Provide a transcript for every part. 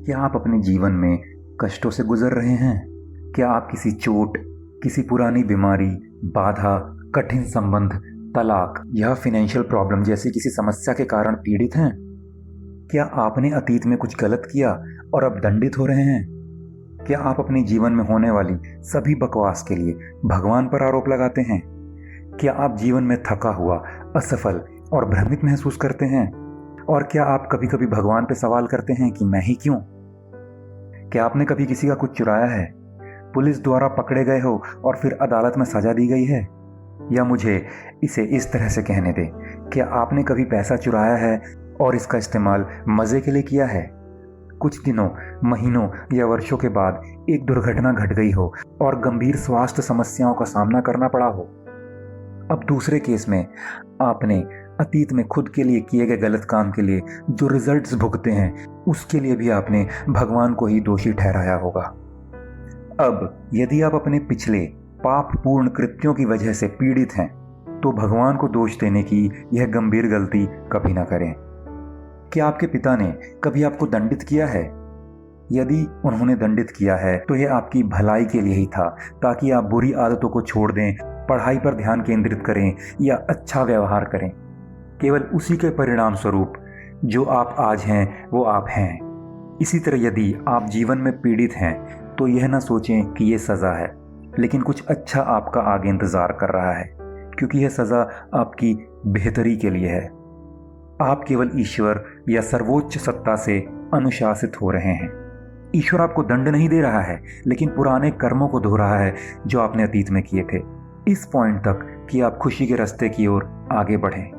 क्या आप अपने जीवन में कष्टों से गुजर रहे हैं? क्या आप किसी चोट, किसी पुरानी बीमारी, बाधा, कठिन संबंध, तलाक या फाइनेंशियल प्रॉब्लम जैसी किसी समस्या के कारण पीड़ित हैं? क्या आपने अतीत में कुछ गलत किया और अब दंडित हो रहे हैं? क्या आप अपने जीवन में होने वाली सभी बकवास के लिए भगवान पर आरोप लगाते हैं? क्या आप जीवन में थका हुआ, असफल और भ्रमित महसूस करते हैं? और क्या आप कभी कभी भगवान पे सवाल करते हैं कि मैं ही क्यों? क्या आपने कभी किसी का कुछ चुराया है, पुलिस द्वारा पकड़े गए हो और फिर अदालत में सजा दी गई है? या मुझे इसे इस तरह से कहने दें, क्या आपने कभी पैसा चुराया है और इसका इस्तेमाल मजे के लिए किया है? कुछ दिनों, महीनों या वर्षों के बाद एक दुर्घटना घट गई हो और गंभीर स्वास्थ्य समस्याओं का सामना करना पड़ा हो। अब दूसरे केस में आपने अतीत में खुद के लिए किए गए गलत काम के लिए जो रिजल्ट्स भुगते हैं, उसके लिए भी आपने भगवान को ही दोषी ठहराया होगा। अब यदि आप अपने पिछले पापपूर्ण कृत्यों की वजह से पीड़ित हैं, तो भगवान को दोष देने की यह गंभीर गलती कभी ना करें। क्या आपके पिता ने कभी आपको दंडित किया है? यदि उन्होंने दंडित किया है तो यह आपकी भलाई के लिए ही था, ताकि आप बुरी आदतों को छोड़ दें, पढ़ाई पर ध्यान केंद्रित करें या अच्छा व्यवहार करें। केवल उसी के परिणाम स्वरूप जो आप आज हैं वो आप हैं। इसी तरह यदि आप जीवन में पीड़ित हैं तो यह ना सोचें कि यह सज़ा है, लेकिन कुछ अच्छा आपका आगे इंतज़ार कर रहा है, क्योंकि यह सज़ा आपकी बेहतरी के लिए है। आप केवल ईश्वर या सर्वोच्च सत्ता से अनुशासित हो रहे हैं। ईश्वर आपको दंड नहीं दे रहा है, लेकिन पुराने कर्मों को धो रहा है जो आपने अतीत में किए थे, इस पॉइंट तक कि आप खुशी के रास्ते की ओर आगे बढ़ें।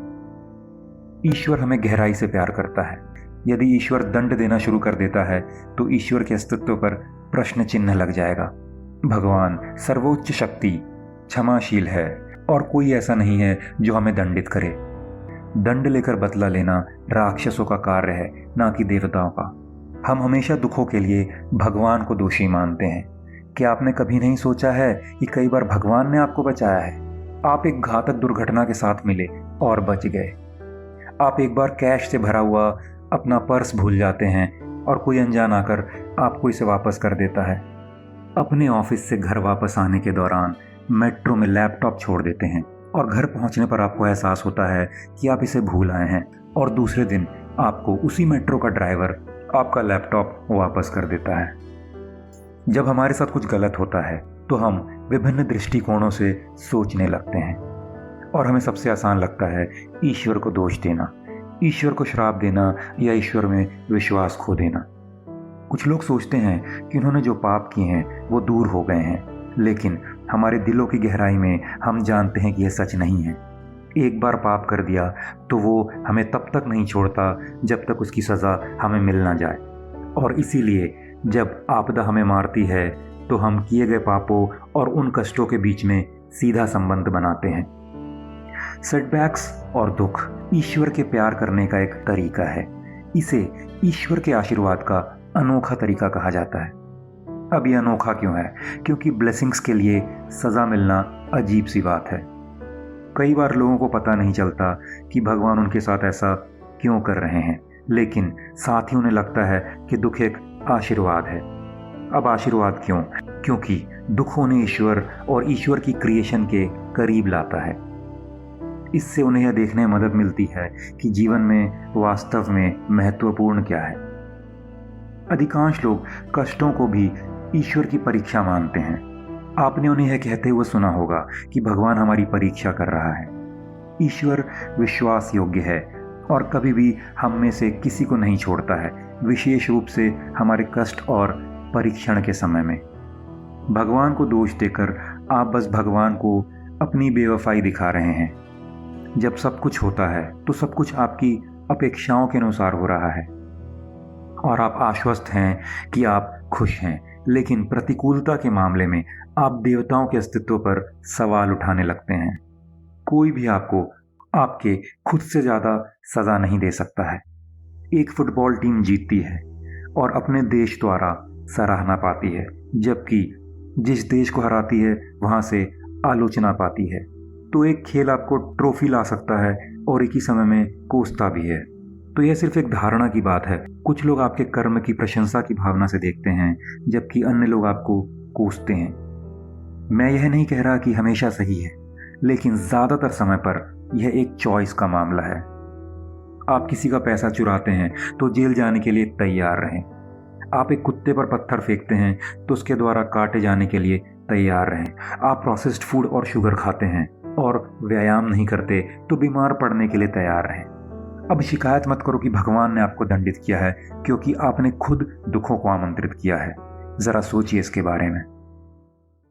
ईश्वर हमें गहराई से प्यार करता है। यदि ईश्वर दंड देना शुरू कर देता है तो ईश्वर के अस्तित्व पर प्रश्न चिन्ह लग जाएगा। भगवान सर्वोच्च शक्ति, क्षमाशील है और कोई ऐसा नहीं है जो हमें दंडित करे। दंड लेकर बदला लेना राक्षसों का कार्य है, ना कि देवताओं का। हम हमेशा दुखों के लिए भगवान को दोषी मानते हैं। क्या आपने कभी नहीं सोचा है कि कई बार भगवान ने आपको बचाया है? आप एक घातक दुर्घटना के साथ मिले और बच गए। आप एक बार कैश से भरा हुआ अपना पर्स भूल जाते हैं और कोई अनजान आकर आपको इसे वापस कर देता है। अपने ऑफिस से घर वापस आने के दौरान मेट्रो में लैपटॉप छोड़ देते हैं और घर पहुंचने पर आपको एहसास होता है कि आप इसे भूल आए हैं, और दूसरे दिन आपको उसी मेट्रो का ड्राइवर आपका लैपटॉप वापस कर देता है। जब हमारे साथ कुछ गलत होता है तो हम विभिन्न दृष्टिकोणों से सोचने लगते हैं और हमें सबसे आसान लगता है ईश्वर को दोष देना, ईश्वर को श्राप देना या ईश्वर में विश्वास खो देना। कुछ लोग सोचते हैं कि उन्होंने जो पाप किए हैं वो दूर हो गए हैं, लेकिन हमारे दिलों की गहराई में हम जानते हैं कि यह सच नहीं है। एक बार पाप कर दिया तो वो हमें तब तक नहीं छोड़ता जब तक उसकी सज़ा हमें मिल ना जाए, और इसीलिए जब आपदा हमें मारती है तो हम किए गए पापों और उन कष्टों के बीच में सीधा संबंध बनाते हैं। सेटबैक्स और दुख ईश्वर के प्यार करने का एक तरीका है। इसे ईश्वर के आशीर्वाद का अनोखा तरीका कहा जाता है। अब ये अनोखा क्यों है? क्योंकि ब्लेसिंग्स के लिए सज़ा मिलना अजीब सी बात है। कई बार लोगों को पता नहीं चलता कि भगवान उनके साथ ऐसा क्यों कर रहे हैं, लेकिन साथ ही उन्हें लगता है कि दुख एक आशीर्वाद है। अब आशीर्वाद क्यों? क्योंकि दुख उन्हें ईश्वर और ईश्वर की क्रिएशन के करीब लाता है। इससे उन्हें यह देखने में मदद मिलती है कि जीवन में वास्तव में महत्वपूर्ण क्या है। अधिकांश लोग कष्टों को भी ईश्वर की परीक्षा मानते हैं। आपने उन्हें यह कहते हुए सुना होगा कि भगवान हमारी परीक्षा कर रहा है। ईश्वर विश्वास योग्य है और कभी भी हम में से किसी को नहीं छोड़ता है, विशेष रूप से हमारे कष्ट और परीक्षण के समय में। भगवान को दोष देकर आप बस भगवान को अपनी बेवफाई दिखा रहे हैं। जब सब कुछ होता है तो सब कुछ आपकी अपेक्षाओं के अनुसार हो रहा है और आप आश्वस्त हैं कि आप खुश हैं, लेकिन प्रतिकूलता के मामले में आप देवताओं के अस्तित्व पर सवाल उठाने लगते हैं। कोई भी आपको आपके खुद से ज़्यादा सज़ा नहीं दे सकता है। एक फुटबॉल टीम जीतती है और अपने देश द्वारा सराहना पाती है, जबकि जिस देश को हराती है वहाँ से आलोचना पाती है। तो एक खेल आपको ट्रॉफी ला सकता है और एक ही समय में कोसता भी है। तो यह सिर्फ एक धारणा की बात है। कुछ लोग आपके कर्म की प्रशंसा की भावना से देखते हैं, जबकि अन्य लोग आपको कोसते हैं। मैं यह नहीं कह रहा कि हमेशा सही है, लेकिन ज़्यादातर समय पर यह एक चॉइस का मामला है। आप किसी का पैसा चुराते हैं तो जेल जाने के लिए तैयार रहें। आप एक कुत्ते पर पत्थर फेंकते हैं तो उसके द्वारा काटे जाने के लिए तैयार रहें। आप प्रोसेस्ड फूड और शुगर खाते हैं और व्यायाम नहीं करते तो बीमार पड़ने के लिए तैयार रहें। अब शिकायत मत करो कि भगवान ने आपको दंडित किया है, क्योंकि आपने खुद दुखों को आमंत्रित किया है। ज़रा सोचिए इसके बारे में।